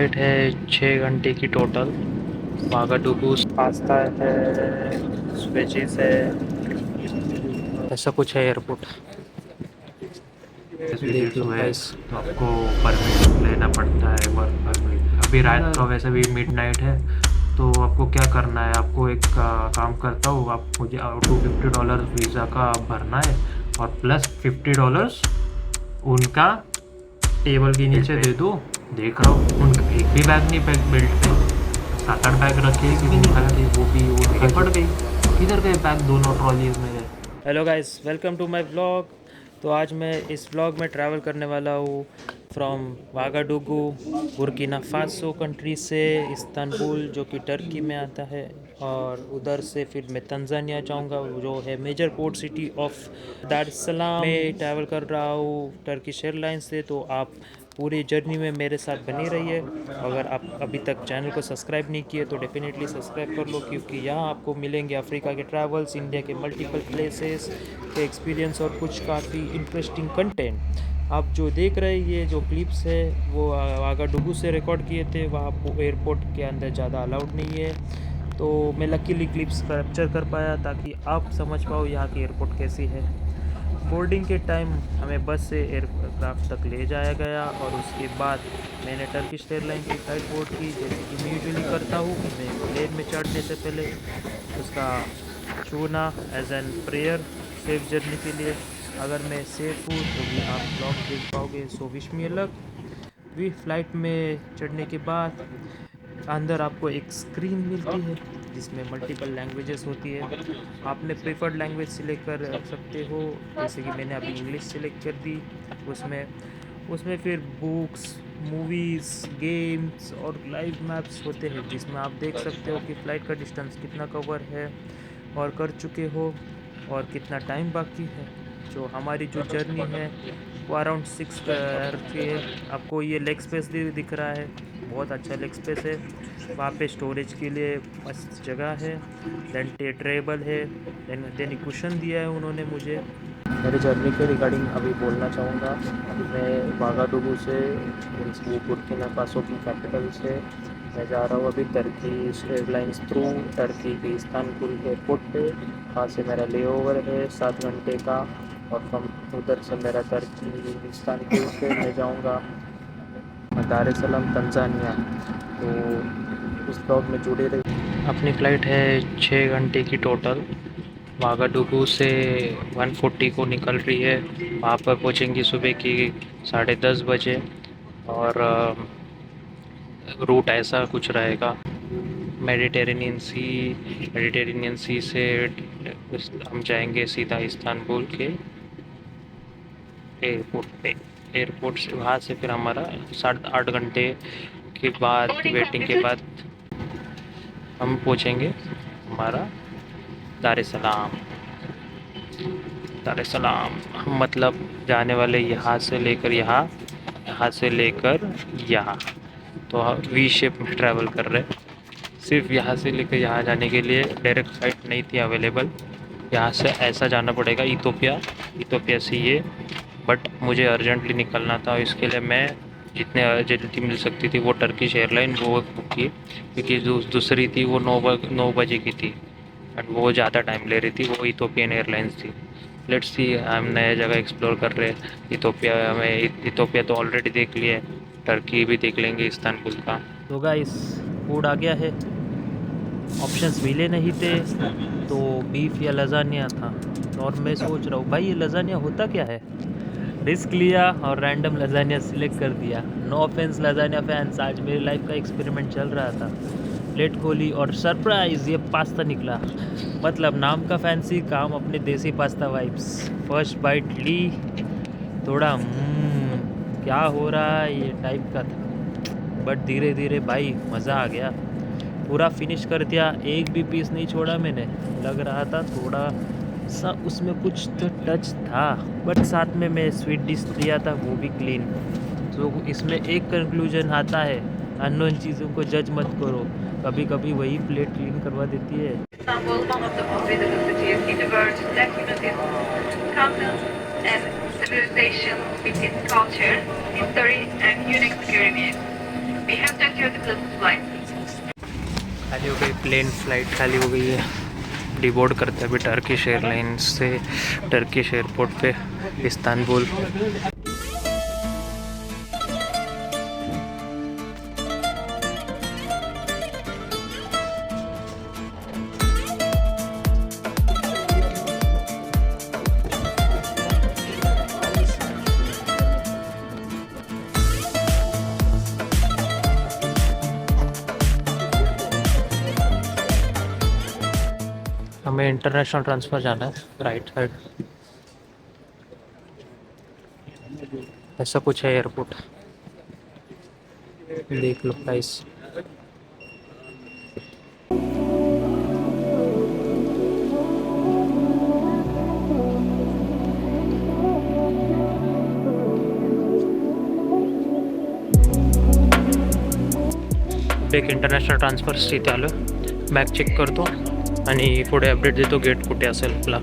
Flight है 6 घंटे की टोटल। वागाडुगू पास्ता है, वेजीज है, ऐसा कुछ है एयरपोर्ट। देख लो है गाइस। तो आपको परमिट लेना पड़ता है, वर्क परमिट। अभी रात का वैसे भी मिडनाइट है, तो आपको क्या करना है, आपको एक काम करता हूँ, आप मुझे $250 वीज़ा का भरना है और प्लस $50 उनका टेबल के नीचे दे दो। देख रहा हूँ उनका एक भी बैग नहीं, बैग बेल्ट पे 7-8 बैग रखे, एक भी नहीं खाते, वो भी उनकी पड़ गई। किधर गए बैग दोनों ट्रॉलीज मेरे? Hello guys, welcome to my vlog. तो आज मैं इस व्लॉग में ट्रैवल करने वाला हूँ फ्रॉम वागाडुगू, बुर्किना फासो कंट्री से इस्तांबुल, जो कि टर्की में आता है, और उधर से फिर मैं तंजानिया जाऊँगा, जो है मेजर पोर्ट सिटी ऑफ दार एस सलाम में ट्रैवल कर रहा हूँ टर्किश एयरलाइंस से। तो आप पूरी जर्नी में मेरे साथ बनी रहिए। अगर आप अभी तक चैनल को सब्सक्राइब नहीं किए तो डेफिनेटली सब्सक्राइब कर लो, क्योंकि यहाँ आपको मिलेंगे अफ्रीका के ट्रैवल्स, इंडिया के मल्टीपल प्लेसेस के एक्सपीरियंस और कुछ काफ़ी इंटरेस्टिंग कंटेंट। आप जो देख रहे हैं, ये जो क्लिप्स है वो वागाडुगू से रिकॉर्ड किए थे। वहाँ एयरपोर्ट के अंदर ज़्यादा अलाउड नहीं है, तो मैं लकीली क्लिप्स कैप्चर कर पाया ताकि आप समझ पाओ यहाँ की एयरपोर्ट कैसी है। बोर्डिंग के टाइम हमें बस से एयरक्राफ्ट तक ले जाया गया, और उसके बाद मैंने टर्किश एयरलाइन की फ़्लाइट बोर्ड की, जैसे कि मैं यूजुअली करता हूँ। मैं प्लेन में चढ़ने से पहले उसका छूना as an prayer safe journey के लिए। अगर मैं सेफ हूँ तो भी आप ब्लॉग देख पाओगे, सो विश मी लक। भी फ्लाइट में चढ़ने के बाद अंदर आपको एक स्क्रीन मिलती है जिसमें मल्टीपल लैंग्वेजेस होती है। आपने प्रेफर्ड लैंग्वेज सिलेक्ट कर सकते हो, जैसे कि मैंने अभी इंग्लिश सिलेक्ट कर दी। उसमें उसमें फिर बुक्स, मूवीज़, गेम्स और लाइव मैप्स होते हैं, जिसमें आप देख सकते हो कि फ़्लाइट का डिस्टेंस कितना कवर है और कर चुके हो, और कितना टाइम बाकी है। जो हमारी जो जर्नी है वो अराउंड 6 कर के। आपको ये लेग स्पेस दिख रहा है, बहुत अच्छा लेग स्पेस है। वहाँ पे स्टोरेज के लिए मस्त जगह है। देन टेबल है, देन कुशन दिया है उन्होंने मुझे। मेरी जर्नी के रिगार्डिंग अभी बोलना चाहूँगा। मैं वागाडुगू से, मीन्स वो बुर्किना फासो की कैपिटल से, मैं जा रहा हूँ अभी टर्किश एयरलाइंस थ्रू टर्की के इस्तांबुल एयरपोर्ट पे। वहाँ से मेरा ले ओवर है 7 घंटे का, और फ्रॉम उधर से मेरा टर्की इस्तांबुल से मैं जाऊँगा दार एस सलाम तंजानिया। तो उस ब्लॉग में जुड़े रहिए। अपनी फ़्लाइट है 6 घंटे की टोटल। वागाडुगू से 1:40 को निकल रही है। वहाँ पर पहुँचेंगी सुबह की 10:30 बजे, और रूट ऐसा कुछ रहेगा। मेडिटेरेनियन सी से हम जाएंगे सीधा इस्तांबुल के एयरपोर्ट पे। एयरपोर्ट से वहाँ से फिर हमारा 8.5 घंटे के बाद वेटिंग के बाद हम पहुँचेंगे हमारा दार एस सलाम। दार एस सलाम हम मतलब जाने वाले यहाँ से लेकर यहाँ, यहाँ से लेकर यहाँ। तो हम वी शेप में ट्रैवल कर रहे हैं। सिर्फ यहाँ से लेकर यहाँ जाने के लिए डायरेक्ट फ्लाइट नहीं थी अवेलेबल। यहाँ से ऐसा जाना पड़ेगा इथोपिया, इथोपिया से ये। बट मुझे अर्जेंटली निकलना था, इसके लिए मैं जितने जल्दी मिल सकती थी वो टर्किश एयरलाइन वो बुक की, क्योंकि जो दूसरी थी वो 9 बजे की थी, एंड वो ज़्यादा टाइम ले रही थी, वो इथोपियन एयरलाइंस थी। लेट्स सी, हम नए जगह एक्सप्लोर कर रहे हैं। इथोपिया में, इथोपिया तो ऑलरेडी देख लिया है, टर्की भी देख लेंगे इस्तांबुल का। तो गाइस, फूड आ गया है। ऑप्शंस मिले नहीं थे, तो बीफ या लज़ानिया था। और मैं सोच रहा हूँ भाई ये लज़ानिया होता क्या है। रिस्क लिया और रैंडम लज़ानिया सिलेक्ट कर दिया। नो ऑफेंस लज़ानिया फैंस, आज मेरी लाइफ का एक्सपेरिमेंट चल रहा था। प्लेट खोली और सरप्राइज़, ये पास्ता निकला। मतलब नाम का फैंसी, काम अपने देसी पास्ता वाइब्स। फर्स्ट बाइट ली, थोड़ा क्या हो रहा है ये टाइप का था, बट धीरे धीरे भाई मज़ा आ गया। पूरा फिनिश कर दिया, एक भी पीस नहीं छोड़ा मैंने। लग रहा था थोड़ा सा उसमें कुछ तो टच था, बट साथ में मैं स्वीट डिश लिया था, वो भी क्लीन। तो इसमें एक कंक्लूजन आता है, अननोन चीज़ों को जज मत करो, कभी कभी वही प्लेट क्लीन करवा देती है। Istanbul, one of the most beautiful cities in the world, documented content and civilization with its culture, history and unique pyramids. खाली हो गई प्लेन, फ्लाइट खाली हो गई है। डिबोर्ड करते हैं अभी टर्किश एयरलाइंस से टर्किश एयरपोर्ट पे इस्तांबुल। हमें इंटरनेशनल ट्रांसफ़र जाना है, राइट साइड ऐसा कुछ है एयरपोर्ट, देख लो गाइस। एक इंटरनॅशनल ट्रान्सफर इथे आलो, बॅग चेक करतो आणि पुढे अपडेट देतो गेट कुठे असेल आपला।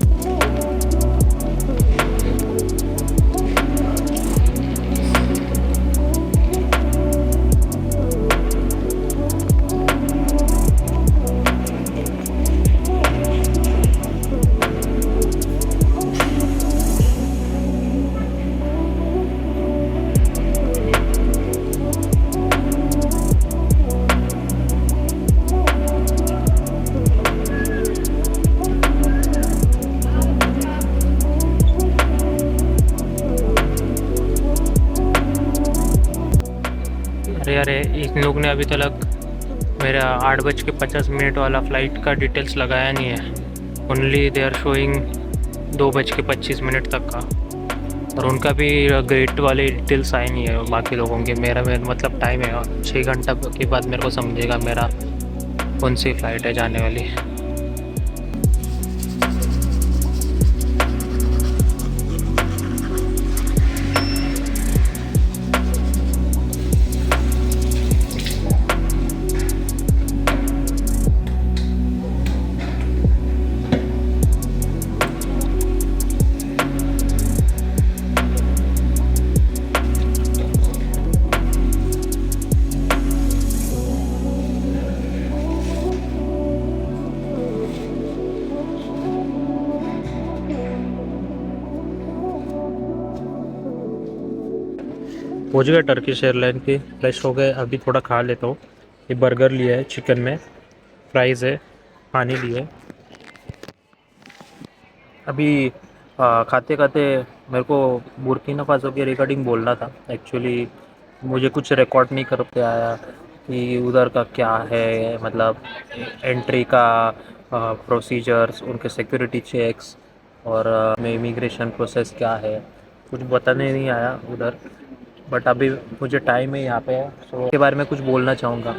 अरे इन लोग ने अभी तक मेरा 8:50 वाला फ़्लाइट का डिटेल्स लगाया नहीं है। ओनली दे आर शोइंग 2:25 तक का, और उनका भी गेट वाले डिटेल्स आए नहीं है बाकी लोगों के। मेरा मतलब टाइम है 6 घंटा के बाद मेरे को समझेगा मेरा कौन सी फ़्लाइट है जाने वाली। पहुँच गए टर्किश एयरलाइन की, फ्रेश हो गए। अभी थोड़ा खा लेता हूँ। ये बर्गर लिया है चिकन में, फ्राइज़ है, पानी लिया है। अभी खाते खाते मेरे को बुर्किना फासो के रिगार्डिंग बोलना था। एक्चुअली मुझे कुछ रिकॉर्ड नहीं कर पे आया कि उधर का क्या है, मतलब एंट्री का प्रोसीजर्स, उनके सिक्योरिटी चेक्स और में इमिग्रेशन प्रोसेस क्या है, कुछ बताने नहीं आया उधर। बट अभी मुझे टाइम है यहाँ पे, सो उसके बारे में कुछ बोलना चाहूँगा।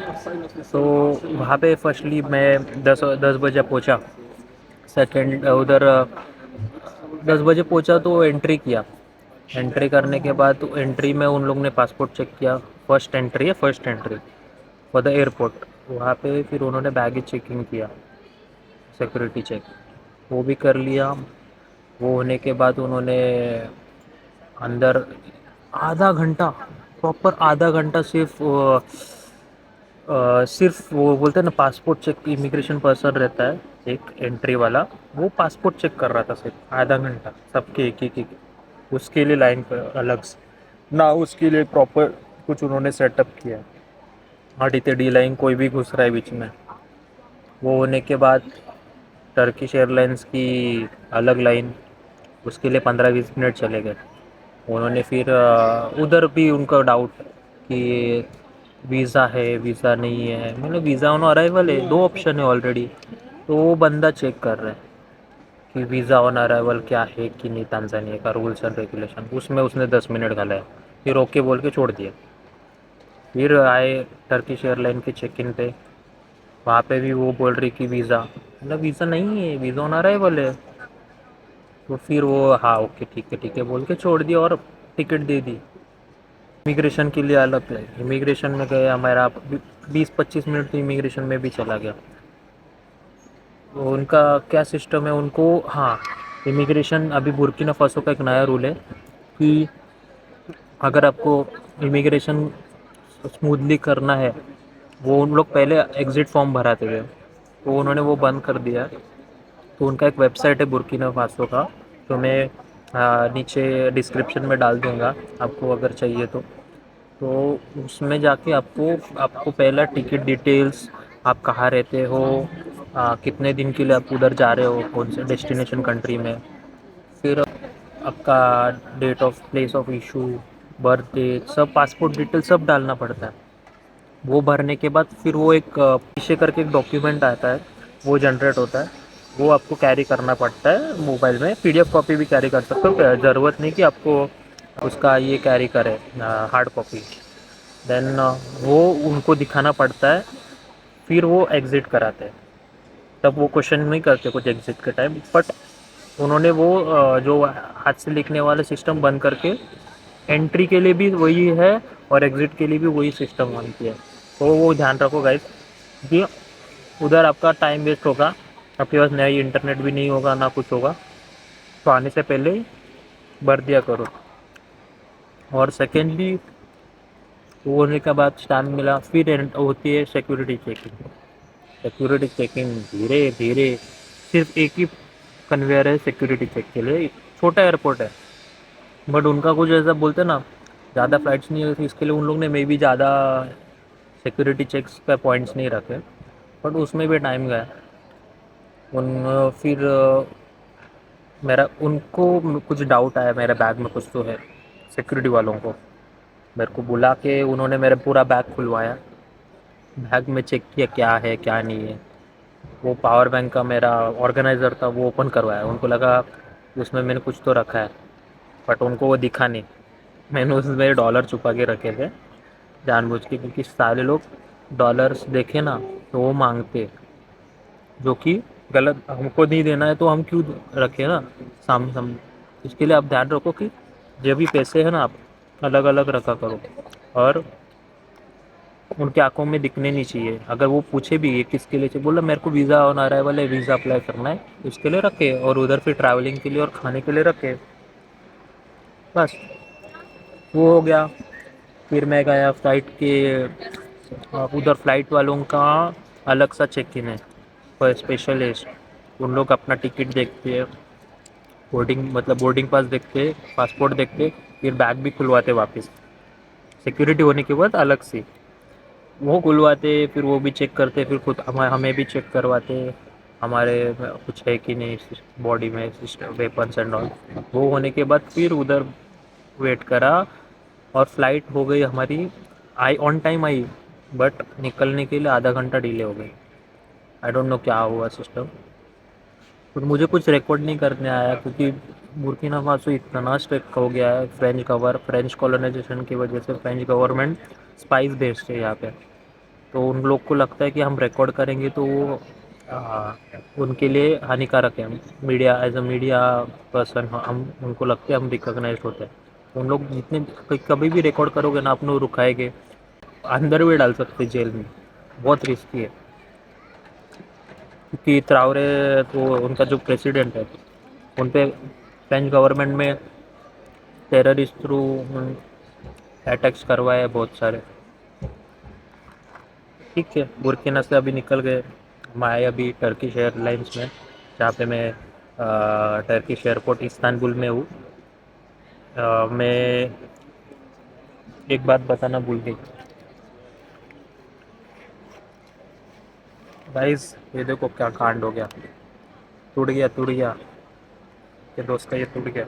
तो वहाँ पे फर्स्टली मैं 10 बजे पहुँचा। सेकेंड उधर 10 बजे पहुँचा तो एंट्री किया। एंट्री करने के बाद तो एंट्री में उन लोग ने पासपोर्ट चेक किया। First entry for the airport. वहाँ पे फिर उन्होंने बैगेज चेकिंग किया, सिक्योरिटी चेक वो भी कर लिया। वो होने के बाद उन्होंने अंदर आधा घंटा, प्रॉपर आधा घंटा सिर्फ वो बोलते हैं ना पासपोर्ट चेक, इमिग्रेशन पर्सन रहता है एक एंट्री वाला, वो पासपोर्ट चेक कर रहा था सिर्फ आधा घंटा सबके एक उसके लिए लाइन पर अलग से ना, उसके लिए प्रॉपर कुछ उन्होंने सेटअप किया है। आड़ी टेढ़ी लाइन, कोई भी घुस रहा है बीच में। वो होने के बाद टर्किश एयरलाइंस की अलग लाइन, उसके लिए 15-20 मिनट चले गए। उन्होंने फिर उधर भी उनका डाउट कि वीज़ा है वीज़ा नहीं है। मतलब वीज़ा ऑन अराइवल है, 2 ऑप्शन है ऑलरेडी। तो वो बंदा चेक कर रहा है कि वीज़ा ऑन अराइवल क्या है कि नहीं, तंजानिया का रूल्स एंड रेगुलेशन। उसमें उसने 10 मिनट घालाया, फिर ओके बोल के छोड़ दिया। फिर आए टर्किश एयरलाइन के चेक इन पे, वहाँ पे भी वो बोल रही कि वीज़ा, मतलब वीज़ा नहीं है, वीज़ा ऑन अराइवल है। तो फिर वो हाँ ओके ठीक है बोल के छोड़ दिया और टिकट दे दी। इमिग्रेशन के लिए अलग है, इमिग्रेशन में गए, हमारा 20-25 मिनट तो इमिग्रेशन में भी चला गया। तो उनका क्या सिस्टम है उनको, हाँ इमिग्रेशन अभी बुर्किना फासो का एक नया रूल है कि अगर आपको इमिग्रेशन स्मूथली करना है, वो उन लोग पहले एग्ज़िट फॉर्म भराते थे, तो उन्होंने वो बंद कर दिया है। तो उनका एक वेबसाइट है बुर्किना फासो का, तो मैं नीचे डिस्क्रिप्शन में डाल दूँगा आपको अगर चाहिए तो। तो उसमें जाके आपको आपको पहला टिकट डिटेल्स, आप कहाँ रहते हो, कितने दिन के लिए आप उधर जा रहे हो, कौन से डेस्टिनेशन कंट्री में, फिर आपका date of place of issue, birth date, सब पासपोर्ट डिटेल सब डालना पड़ता है। वो भरने के बाद फिर वो एक पीछे करके एक डॉक्यूमेंट आता है, वो जनरेट होता है। वो आपको कैरी करना पड़ता है मोबाइल में, पीडीएफ कॉपी भी कैरी कर सकते हो, ज़रूरत नहीं कि आपको उसका ये कैरी करें हार्ड कॉपी। देन वो उनको दिखाना पड़ता है, फिर वो एग्ज़िट कराते हैं। तब वो क्वेश्चन नहीं करते कुछ एग्ज़िट के टाइम, बट उन्होंने वो जो हाथ से लिखने वाला सिस्टम बंद करके एंट्री के लिए भी वही है और एग्ज़िट के लिए भी वही सिस्टम बनती है। तो वो ध्यान रखो गाइस कि उधर आपका टाइम वेस्ट होगा, आपके पास नया इंटरनेट भी नहीं होगा ना कुछ होगा, तो आने से पहले ही भर दिया करो। और सेकेंडली वो होने के बाद स्टैम्प मिला, फिर होती है सिक्योरिटी चेकिंग। सिक्योरिटी चेकिंग धीरे धीरे, सिर्फ एक ही कन्वेयर है सिक्योरिटी चेक के लिए, छोटा एयरपोर्ट है, बट उनका कुछ ऐसा बोलते हैं ना, ज़्यादा फ्लाइट्स नहीं होती, इसके लिए उन लोग ने मे बी ज़्यादा सिक्योरिटी चेक्स पे पॉइंट्स नहीं रखे, बट उसमें भी टाइम गया। फिर मेरा उनको कुछ डाउट आया, मेरे बैग में कुछ तो है, सिक्योरिटी वालों को मेरे को बुला के उन्होंने मेरा पूरा बैग खुलवाया, बैग में चेक किया क्या है क्या नहीं है। वो पावर बैंक का मेरा ऑर्गेनाइज़र था, वो ओपन करवाया, उनको लगा कि उसमें मैंने कुछ तो रखा है, बट उनको वो दिखा नहीं। मैंने उसमें डॉलर छुपा के रखे थे जानबूझ के, क्योंकि सारे लोग डॉलर्स देखे ना तो वो मांगते, जो कि गलत, हमको नहीं देना है तो हम क्यों रखें ना सामने। इसके लिए आप ध्यान रखो कि जो भी पैसे हैं ना आप अलग अलग रखा करो, और उनकी आंखों में दिखने नहीं चाहिए। अगर वो पूछे भी ये किसके लिए चाहिए, बोला मेरे को वीज़ा ऑन अराइवल है, वीज़ा अप्लाई करना है, उसके लिए रखे, और उधर फिर ट्रैवलिंग के लिए और खाने के लिए रखे, बस वो हो गया। फिर मैं गया फ़्लाइट के, उधर फ़्लाइट वालों का अलग सा चेक इन है पर स्पेशलिस्ट, उन लोग अपना टिकट देखते हैं, बोर्डिंग मतलब बोर्डिंग पास देखते, पासपोर्ट देखते, फिर बैग भी खुलवाते वापस, सिक्योरिटी होने के बाद अलग से वो खुलवाते, फिर वो भी चेक करते, फिर खुद हमें भी चेक करवाते हमारे कुछ है कि नहीं बॉडी में वेपन्स एंड ऑल। वो होने के बाद फिर उधर वेट करा, और फ्लाइट हो गई हमारी, आई ऑन टाइम आई, बट निकलने के लिए आधा घंटा डिले हो गई। आई डोंट नो क्या हुआ सिस्टम, पर मुझे कुछ रिकॉर्ड नहीं करने आया, क्योंकि बुर्किना फासो इतना स्ट्रिक्ट हो गया है, फ्रेंच कॉलोनाइजेशन की वजह से फ्रेंच गवर्नमेंट स्पाइस भेजते हैं यहाँ पे। तो उन लोग को लगता है कि हम रिकॉर्ड करेंगे तो वो उनके लिए हानिकारक है। Media as a media person हम उनको लगता है हम रिकॉग्नाइज होते हैं, उन लोग जितने कभी भी रिकॉर्ड करोगे ना अपने रुकाएंगे, अंदर भी डाल सकते जेल में, बहुत रिस्की है। क्योंकि ट्रावरे तो उनका जो प्रेसिडेंट है, उन पे फ्रेंच गवर्नमेंट में टेररिस्ट थ्रू अटैक्स करवाए बहुत सारे। ठीक है, बुर्किना से अभी निकल गए, मैं आए अभी टर्किश एयरलाइंस में, जहाँ पे मैं टर्किश एयरपोर्ट इस्तांबुल में हूँ। मैं एक बात बताना भूल गई गाइस, ये देखो क्या कांड हो गया, टूट गया ये दोस्त का, ये टूट गया।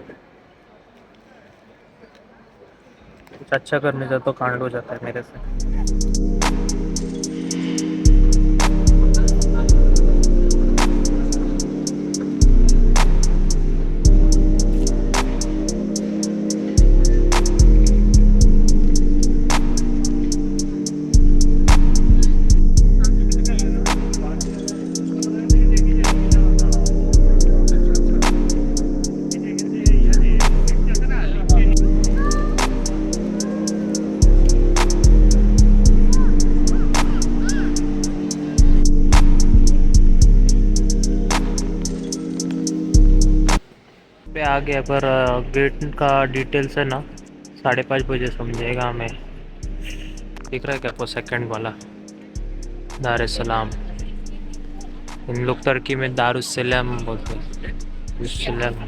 कुछ अच्छा करने जाता तो कांड हो जाता है मेरे से। पे आ गया, पर गेट का डिटेल्स है ना 5:30 बजे समझेगा हमें। दिख रहा है क्या आपको सेकंड वाला दार एस सलाम? इन लोग तुर्की में दारुस्सलाम बोलते हैं। दारुस्सलाम।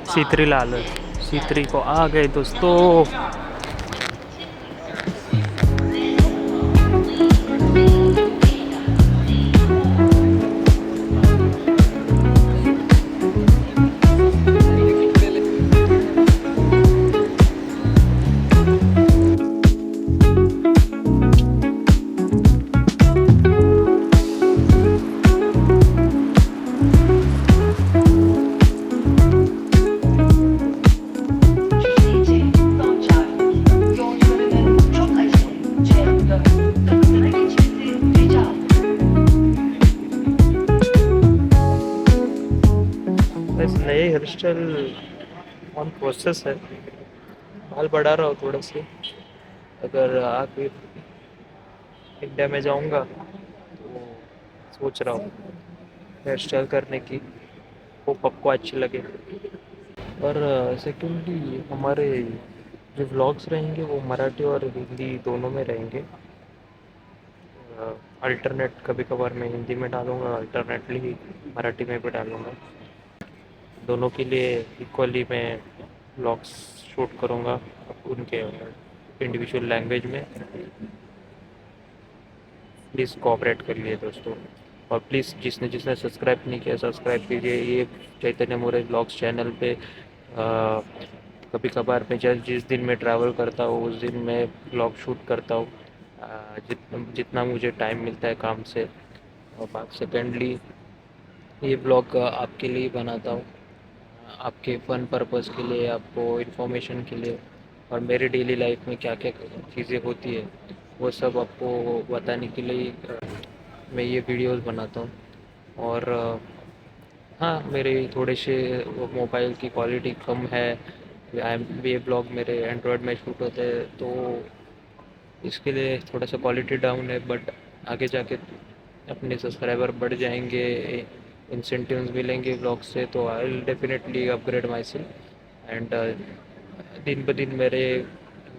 C3 ला लो। C3 को आ गए दोस्तों। बस नए हेयर स्टाइल ऑन प्रोसेस है। बाल बढ़ा रहा हूँ थोड़ा सी। अगर आके इंडिया में जाऊँगा तो सोच रहा हूँ हेयर स्टाइल करने की। वो आपको अच्छी लगे। और सेकेंडली हमारे जो व्लॉग्स रहेंगे वो मराठी और हिंदी दोनों में रहेंगे। अल्टरनेट कभी कभार मैं हिंदी में डालूँगा, अल्टरनेटली मराठी में भी डालूँगा। दोनों के लिए इक्वली मैं व्लॉग्स शूट करूँगा उनके इंडिविजुअल लैंग्वेज में। प्लीज़ कोऑपरेट करिए दोस्तों। और प्लीज़ जिसने जिसने सब्सक्राइब नहीं किया सब्सक्राइब कीजिए। ये चैतन्य मोरे व्लॉग्स चैनल पे कभी कभार मैं जिस दिन मैं ट्रैवल करता हूँ उस दिन मैं व्लॉग शूट करता हूँ, जितना मुझे टाइम मिलता है काम से। और बात सेकेंडली ये ब्लॉग आपके लिए बनाता हूँ, आपके फ़न पर्पस के लिए, आपको इन्फॉर्मेशन के लिए। और मेरे डेली लाइफ में क्या क्या चीज़ें होती है वो सब आपको बताने के लिए मैं ये वीडियोस बनाता हूँ। और हाँ, मेरे थोड़े से मोबाइल की क्वालिटी कम है। ये ब्लॉग मेरे एंड्रॉयड में शूट होते हैं तो इसके लिए थोड़ा सा क्वालिटी डाउन है। बट आगे जाके अपने सब्सक्राइबर बढ़ जाएंगे, इंसेंटिव्स मिलेंगे ब्लॉग से, तो I will definitely upgrade my self. And दिन ब दिन मेरे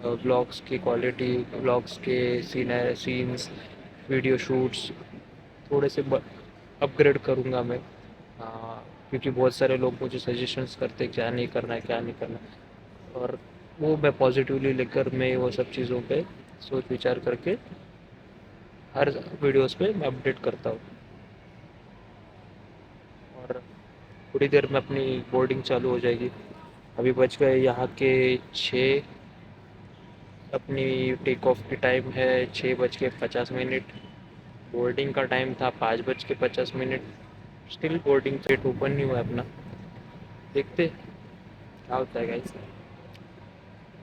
ब्लॉग्स की क्वालिटी, ब्लॉग्स के सीन्स, वीडियो शूट्स थोड़े से अपग्रेड करूँगा मैं। क्योंकि बहुत सारे लोग मुझे सजेशंस करते हैं क्या नहीं करना है, क्या नहीं करना है। और वो मैं पॉजिटिवली लेकर मैं वो सब चीज़ों पे सोच विचार करके हर वीडियोस पे मैं अपडेट करता हूँ। और थोड़ी देर में अपनी बोर्डिंग चालू हो जाएगी। अभी बज गए यहाँ के 6। अपनी टेक ऑफ की टाइम है 6:50। बोर्डिंग का टाइम था 5:50। स्टिल बोर्डिंग सेट ओपन नहीं हुआ है अपना। देखते क्या होता है गाइस।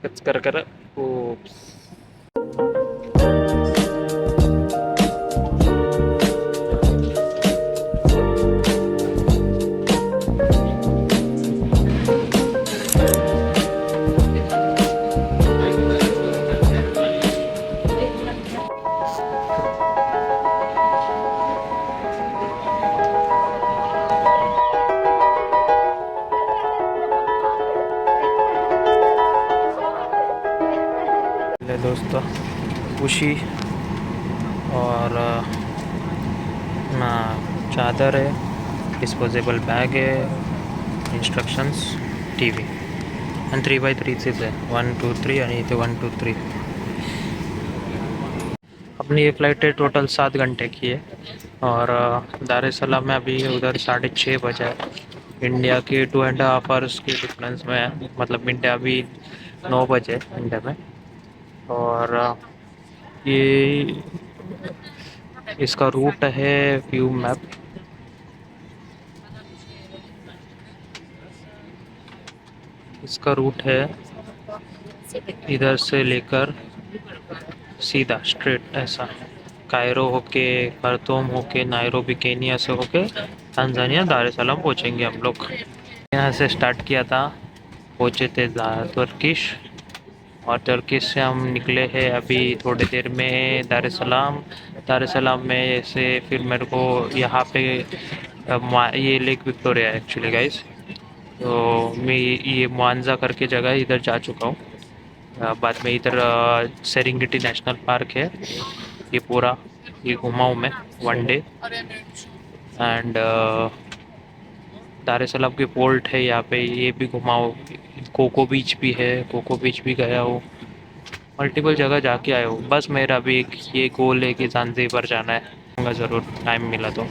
कच कर ओ दोस्तों खुशी और ना चादर है, डिस्पोजेबल बैग है, इंस्ट्रक्शंस, टीवी एंड 3x3 चीज़ है 1 2 3 आणि इथे 1 2 3। अपनी ये फ़्लाइट है टोटल 7 घंटे की है। और दार एस सलाम में अभी उधर 6:30 बजा है। इंडिया के 2.5 आवर्स के डिफरेंस में है। मतलब इंडिया अभी 9 बजे इंडिया में। और ये इसका रूट है व्यू मैप। इसका रूट है इधर से लेकर सीधा स्ट्रेट ऐसा कायरो होके, खार्तूम होके, नायरोबी केनिया से होके तंजानिया दार एस सलाम पहुँचेंगे हम लोग। यहाँ से स्टार्ट किया था, पहुँचे थे तुर्किश। और तुर्की से हम निकले हैं अभी थोड़ी देर में दार एस सलाम। दार एस सलाम में से फिर मेरे को यहाँ पे ये लेक विक्टोरिया है एक्चुअली गाइस। तो मैं ये मुआंजा करके जगह इधर जा चुका हूँ। बाद में इधर सेरेंगेटी नेशनल पार्क है, ये पूरा ये घुमाऊँ मैं वन डे। एंड दार es Salaam की पोर्ट है यहाँ पे, ये भी घुमाओ। कोको बीच भी है, कोको बीच भी गया हूँ, मल्टीपल जगह जाके आया हूँ। बस मेरा भी एक ये गोल है कि ज़ांज़ीबार जाना है, ज़रूर टाइम मिला तो।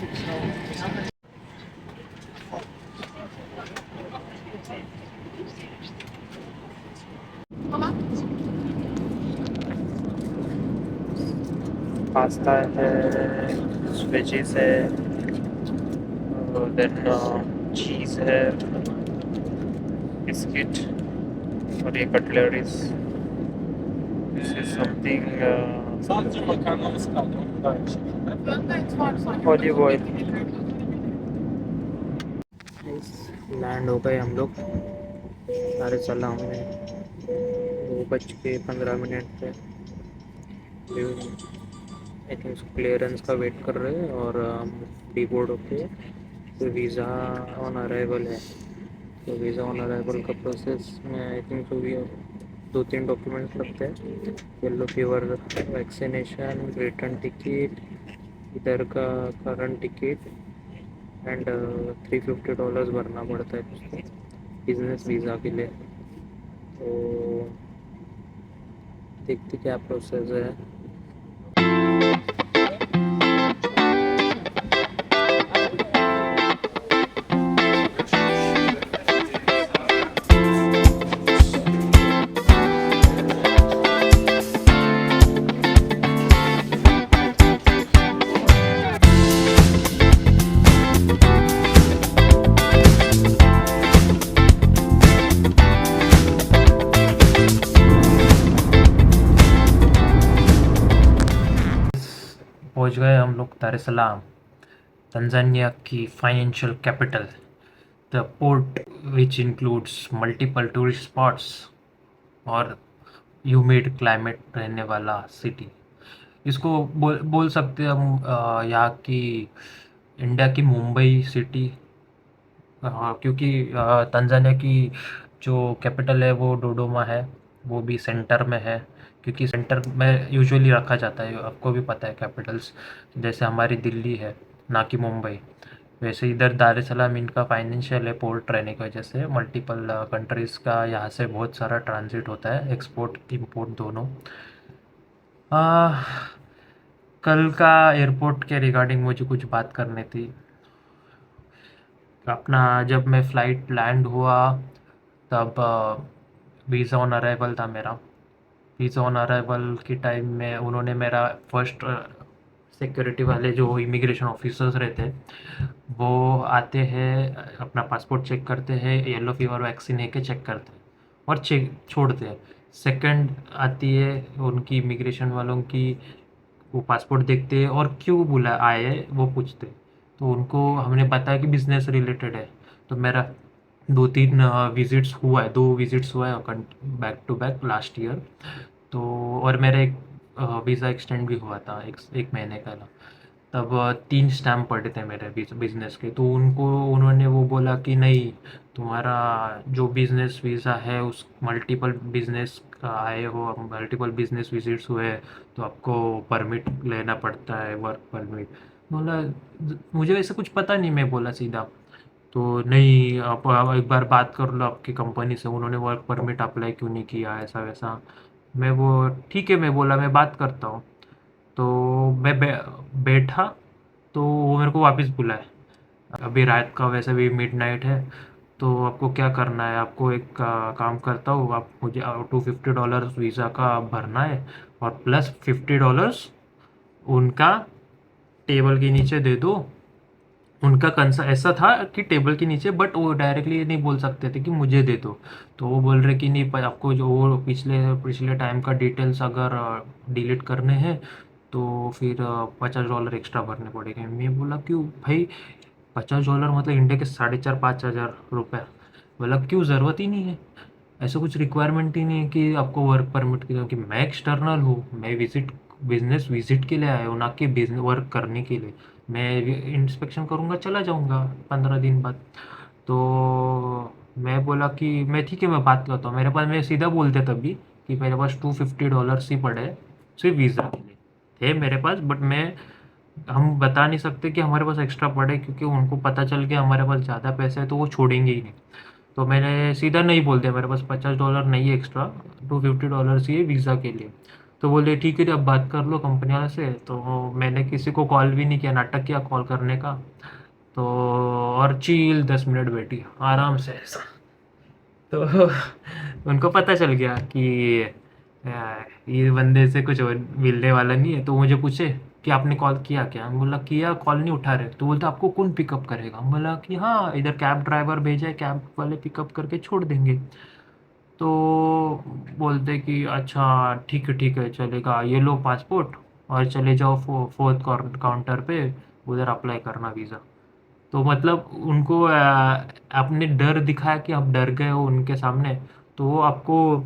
पास्ता है, वेजीज है, देन चीज़ है, बिस्किट, और ये cutleries. This is something olive oil. Land हो गए हम लोग सारे सलाम में, 2:15 पे। आई थिंक क्लियरेंस का वेट कर रहे हैं और डी बोर्ड होके तो वीज़ा ऑन अराइवल है। तो वीज़ा ऑन अराइवल का प्रोसेस में आई थिंक तो भी 2-3 डॉक्यूमेंट्स लगते हैं, yellow fever vaccination, return ticket, इधर का करंट टिकट, एंड $350 भरना पड़ता है उसको बिजनेस वीज़ा के लिए। तो देखते क्या प्रोसेस है। पहुंच गए हम लोग दार es Salaam, तंजानिया की financial capital, the port which includes multiple tourist spots और ह्यूमिड क्लाइमेट रहने वाला सिटी। इसको बोल सकते हैं हम यहाँ की इंडिया की मुंबई सिटी। हाँ, क्योंकि तंजानिया की जो कैपिटल है वो डोडोमा है, वो भी सेंटर में है, क्योंकि सेंटर में यूजुअली रखा जाता है। आपको भी पता है कैपिटल्स जैसे हमारी दिल्ली है, ना कि मुंबई, वैसे इधर दार es Salaam इनका फाइनेंशियल है, पोर्ट रहने की वजह से मल्टीपल कंट्रीज़ का यहाँ से बहुत सारा ट्रांजिट होता है, एक्सपोर्ट इंपोर्ट दोनों। कल का एयरपोर्ट के रिगार्डिंग मुझे कुछ बात करनी थी। अपना जब मैं फ़्लाइट लैंड हुआ तब वीज़ा ऑन अराइवल था मेरा। वीज़ा ऑन अराइवल के टाइम में उन्होंने मेरा फर्स्ट सिक्योरिटी वाले जो इमिग्रेशन ऑफिसर्स रहते हैं वो आते हैं, अपना पासपोर्ट चेक करते हैं, येलो फीवर वैक्सीन है कि चेक करते हैं और चेक छोड़ते हैं। सेकंड आती है उनकी इमिग्रेशन वालों की, वो पासपोर्ट देखते हैं और क्यों बुला आए वो पूछते हैं। तो उनको हमने बताया कि बिज़नेस रिलेटेड है। तो मेरा 2-3 विज़िट्स हुआ है, 2 विज़िट्स हुआ है back to back last year. तो और मेरा एक वीज़ा एक्सटेंड भी हुआ था एक महीने का ना। तब 3 स्टैम्प पड़े थे मेरे बिज़नेस के। तो उन्होंने वो बोला कि नहीं, तुम्हारा जो बिज़नेस वीज़ा है उस मल्टीपल बिज़नेस का आए हो, मल्टीपल बिज़नेस विजिट्स हुए, तो आपको परमिट लेना पड़ता है, वर्क परमिट। बोला मुझे वैसे कुछ पता नहीं, मैं बोला सीधा। तो नहीं, आप एक बार बात कर लो आपकी कंपनी से, उन्होंने वर्क परमिट अप्लाई क्यों नहीं किया, ऐसा वैसा। मैं वो ठीक है, मैं बोला मैं बात करता हूँ। तो मैं बैठा तो वो मेरे को वापस बुलाए। अभी रात का वैसे भी मिडनाइट है, तो आपको क्या करना है, आपको एक काम करता हूँ, आप मुझे $250 वीज़ा का भरना है और प्लस $50 उनका टेबल के नीचे दे दो। उनका कंसा ऐसा था कि टेबल के नीचे, बट वो डायरेक्टली ये नहीं बोल सकते थे कि मुझे दे दो। तो वो बोल रहे कि नहीं, पर आपको जो वो पिछले पिछले टाइम का डिटेल्स अगर डिलीट करने हैं तो फिर $50 एक्स्ट्रा भरने पड़ेंगे। मैं बोला क्यों भाई, $50 मतलब इंडिया के 4,500-5,000 रुपये। बोला क्यों, ज़रूरत ही नहीं है, ऐसा कुछ रिक्वायरमेंट ही नहीं है कि आपको वर्क परमिट की, क्योंकि मैं एक्सटर्नल हूँ, मैं बिजनेस विजिट के लिए आया हूँ, ना कि बिजनेस वर्क करने के लिए। मैं इंस्पेक्शन करूँगा, चला जाऊँगा 15 दिन बाद। तो मैं बोला कि मैं ठीक है, मैं बात करता हूँ, मेरे पास मैं सीधा बोलते तभी कि मेरे पास $250 ही पड़े सिर्फ वीज़ा के लिए थे मेरे पास, बट हम बता नहीं सकते कि हमारे पास एक्स्ट्रा पड़े, क्योंकि उनको पता चल के हमारे पास ज़्यादा पैसे हैं तो वो छोड़ेंगे ही नहीं। तो मैंने सीधा नहीं बोल दिया मेरे पास $50 नहीं है एक्स्ट्रा, $250 ही है वीज़ा के लिए। तो बोले ठीक है, अब बात कर लो कंपनी वाले से। तो मैंने किसी को कॉल भी नहीं किया, नाटक किया कॉल करने का। तो और चील 10 मिनट बैठी आराम से ऐसा। तो उनको पता चल गया कि ये बंदे से कुछ मिलने वाला नहीं है। तो मुझे पूछे कि आपने कॉल किया क्या? हम बोला किया, कॉल नहीं उठा रहे। तो बोलते आपको कौन पिकअप करेगा? हम बोला कि हाँ, इधर कैब ड्राइवर भेजा है, कैब वाले पिकअप करके छोड़ देंगे। तो बोलते कि अच्छा ठीक है चलेगा, ये लो पासपोर्ट और चले जाओ फोर्थ काउंटर पे, उधर अप्लाई करना वीज़ा। तो मतलब उनको आपने डर दिखाया कि आप डर गए हो उनके सामने, तो वो आपको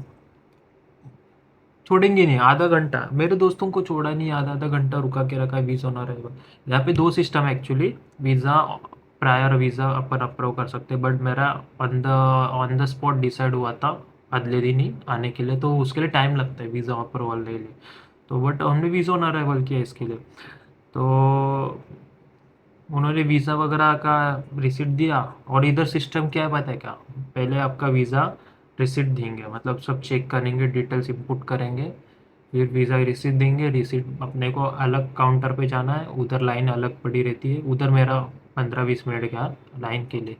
छोड़ेंगे नहीं। आधा घंटा मेरे दोस्तों को छोड़ा नहीं, आधा आधा घंटा रुका के रखा है वीज़ा ना रहेगा। यहाँ पे दो सिस्टम है एक्चुअली, वीज़ा प्रायर वीज़ा अपन अप्रूव कर सकते हैं, बट मेरा ऑन द स्पॉट डिसाइड हुआ था अगले दिन ही आने के लिए, तो उसके लिए टाइम लगता है वीज़ा अप्रूवल के लिए। तो बट हमने वीज़ा ऑन अराइवल किया इसके लिए। तो उन्होंने वीज़ा वगैरह का रिसिप्ट दिया। और इधर सिस्टम क्या है पता है क्या? पहले आपका वीज़ा रिसिप्ट देंगे, मतलब सब चेक करेंगे, डिटेल्स इंपुट करेंगे, फिर वीज़ा की रिसिप्ट देंगे। रिसिप्ट अपने को अलग काउंटर पे जाना है, उधर लाइन अलग पड़ी रहती है। उधर मेरा 15-20 मिनट गया लाइन के लिए।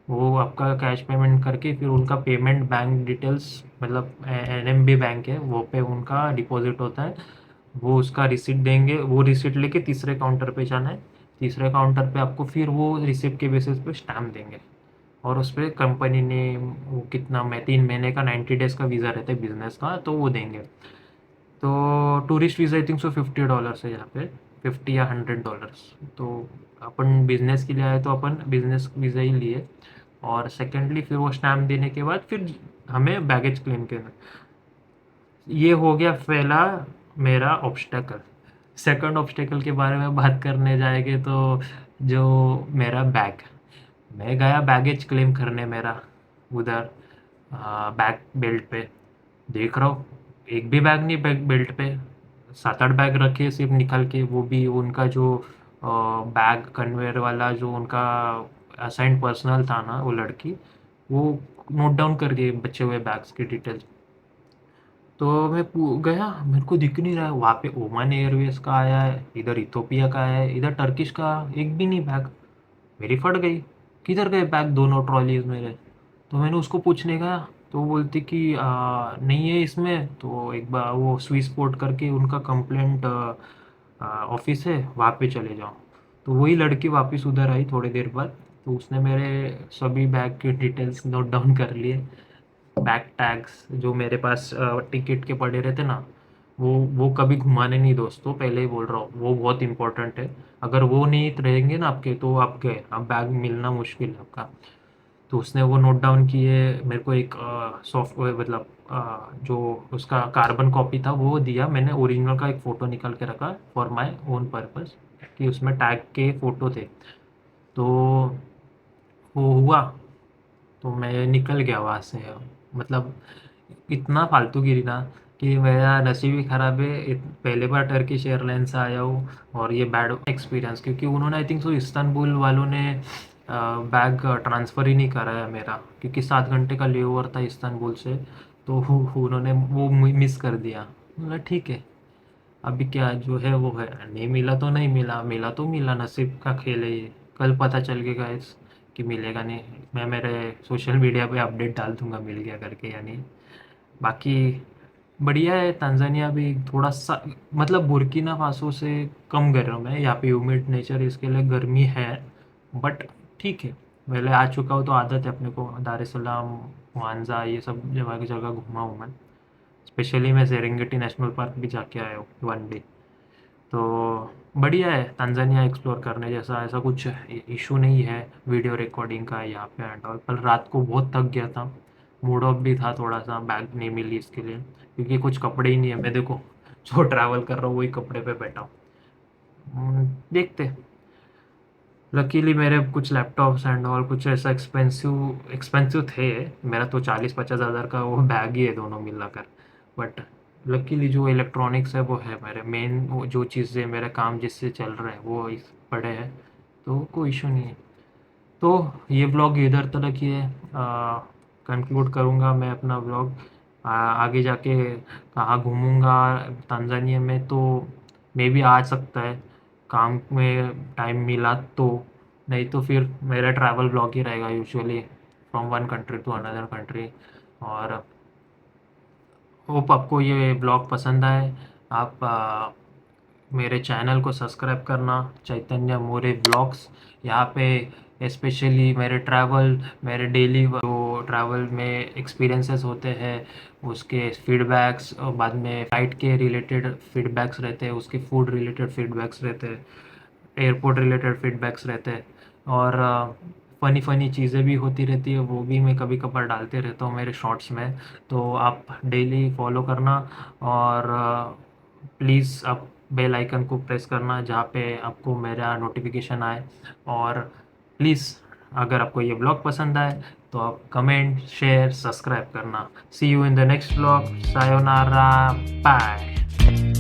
वो आपका कैश पेमेंट करके फिर उनका पेमेंट बैंक डिटेल्स, मतलब एनएमबी बैंक है वो पे उनका डिपॉजिट होता है। वो उसका रिसिप्ट देंगे, वो रिसिप्ट लेके तीसरे काउंटर पे जाना है। तीसरे काउंटर पे आपको फिर वो रिसिप्ट के बेसिस पे स्टैम्प देंगे, और उस पर कंपनी ने वो कितना, मैं 3 महीने का 90 डेज़ का वीज़ा रहता है बिजनेस का, तो वो देंगे। तो tourist visa I think so $50 है यहाँ पे, 50 या $100। तो अपन बिजनेस के लिए आए तो अपन बिजनेस वीज़ा ही लिए। और सेकेंडली फिर वो स्टैम्प देने के बाद फिर हमें बैगेज क्लेम करना। ये हो गया पहला मेरा ऑब्स्टेकल। सेकंड ऑब्स्टेकल के बारे में बात करने जाएंगे तो जो मेरा बैग, मैं गया बैगेज क्लेम करने मेरा उधर बैग बेल्ट पे। देख रहा हूँ एक भी बैग नहीं बैग बेल्ट पे, 7-8 बैग रखे सिर्फ निकल के, वो भी उनका जो बैग कन्वेयर वाला जो उनका असाइंड पर्सनल था ना वो लड़की, वो नोट डाउन कर दिए बचे हुए बैग्स की डिटेल्स। तो मैं गया, मेरे को दिख नहीं रहा है वहाँ पे। ओमान एयरवेज का आया है, इधर इथोपिया का आया है, इधर टर्किश का एक भी नहीं बैग। मेरी फट गई, किधर गए बैग दोनों ट्रॉलीज मेरे? तो मैंने उसको पूछने गया, तो वो बोलती कि नहीं है इसमें। तो एक बार वो स्विस पोर्ट करके उनका कंप्लेंट ऑफिस है, वहाँ पे चले जाओ। तो वही लड़की वापस उधर आई थोड़ी देर बाद, तो उसने मेरे सभी बैग की डिटेल्स नोट डाउन कर लिए। बैक टैग्स जो मेरे पास टिकट के पड़े रहते ना, वो कभी घुमाने नहीं दोस्तों, पहले ही बोल रहा हूँ, वो बहुत इंपॉर्टेंट है। अगर वो नहीं रहेंगे ना आपके, तो आप गए, अब बैग मिलना मुश्किल है आपका। तो उसने वो नोट डाउन किए, मेरे को एक सॉफ्टवेयर मतलब जो उसका कार्बन कॉपी था वो दिया। मैंने ओरिजिनल का एक फ़ोटो निकाल के रखा फॉर माय ओन पर्पस, कि उसमें टैग के फ़ोटो थे। तो वो हुआ, तो मैं निकल गया वहाँ से। मतलब इतना फालतूगिरी ना, कि मेरा नसीब ही ख़राब है। पहले बार टर्किश एयरलाइन से आया हूँ, और ये बैड एक्सपीरियंस, क्योंकि उन्होंने आई थिंक सो इस्तांबुल वालों ने बैग ट्रांसफ़र ही नहीं कराया मेरा, क्योंकि 7 घंटे का लेओवर था इस्तांबुल से। तो उन्होंने वो मिस कर दिया। बोला ठीक है, अभी क्या जो है वो है, नहीं मिला तो नहीं मिला, मिला तो मिला, नसीब का खेल है ये। कल पता चल गया इस कि मिलेगा नहीं। मैं मेरे सोशल मीडिया पे अपडेट डाल दूंगा मिल गया करके या नहीं। बाकी बढ़िया है। तंजानिया भी थोड़ा सा, मतलब बुर्किना फासो से कम गर्म है, यहाँ पे ह्यूमिड नेचर, इसके लिए गर्मी है, बट ठीक है। पहले आ चुका हूँ तो आदत है अपने को। दार es सलाम, वांजा, ये सब जगह की जगह घूमा हूँ मैं। स्पेशली मैं सेरेंगेटी नेशनल पार्क भी जाके आया हूँ 1 डे। तो बढ़िया है तंजानिया एक्सप्लोर करने जैसा, ऐसा कुछ इशू नहीं है वीडियो रिकॉर्डिंग का यहाँ पे एंड ऑल। कल रात को बहुत थक गया था, मूड ऑफ भी था थोड़ा सा, बैग नहीं मिली इसके लिए, क्योंकि कुछ कपड़े ही नहीं है। मैं देखो जो ट्रैवल कर रहा हूँ वही कपड़े पे बैठा हूँ। देखते। लकीली मेरे कुछ लैपटॉप्स एंड ऑल कुछ ऐसा एक्सपेंसिव एक्सपेंसिव थे। मेरा तो 40-50 हज़ार का वो बैग ही है दोनों मिलाकर। बट लकीली जो इलेक्ट्रॉनिक्स है वो है मेरे मेन, वो जो चीज़ें मेरा काम जिससे चल रहा है वो इस पड़े हैं, तो कोई इशू नहीं है। तो ये व्लॉग इधर तक ही है, कंक्लूड करूँगा मैं अपना व्लॉग। आगे जाके कहाँ घूमूँगा तंजानिया में, तो मे भी आ सकता है काम में टाइम मिला तो, नहीं तो फिर मेरा ट्रैवल व्लॉग ही रहेगा usually from one country to another country. और होप आपको ये ब्लॉग पसंद आए। आप मेरे चैनल को सब्सक्राइब करना, चैतन्य मोरे ब्लॉग्स। यहाँ पे स्पेशली मेरे ट्रैवल, मेरे डेली जो ट्रैवल में एक्सपीरियंसेस होते हैं उसके फीडबैक्स, और बाद में फ़्लाइट के रिलेटेड फीडबैक्स रहते हैं, उसके फूड रिलेटेड फीडबैक्स रहते हैं, एयरपोर्ट रिलेटेड फीडबैक्स रहते हैं, और फ़नी फ़नी चीज़ें भी होती रहती है, वो भी मैं कभी कभार डालते रहता हूँ मेरे शॉर्ट्स में। तो आप डेली फॉलो करना, और प्लीज़ आप बेल आइकन को प्रेस करना जहाँ पे आपको मेरा नोटिफिकेशन आए। और प्लीज़ अगर आपको ये ब्लॉग पसंद आए तो आप कमेंट, शेयर, सब्सक्राइब करना। See you in the next blog. सायोनारा, बाय।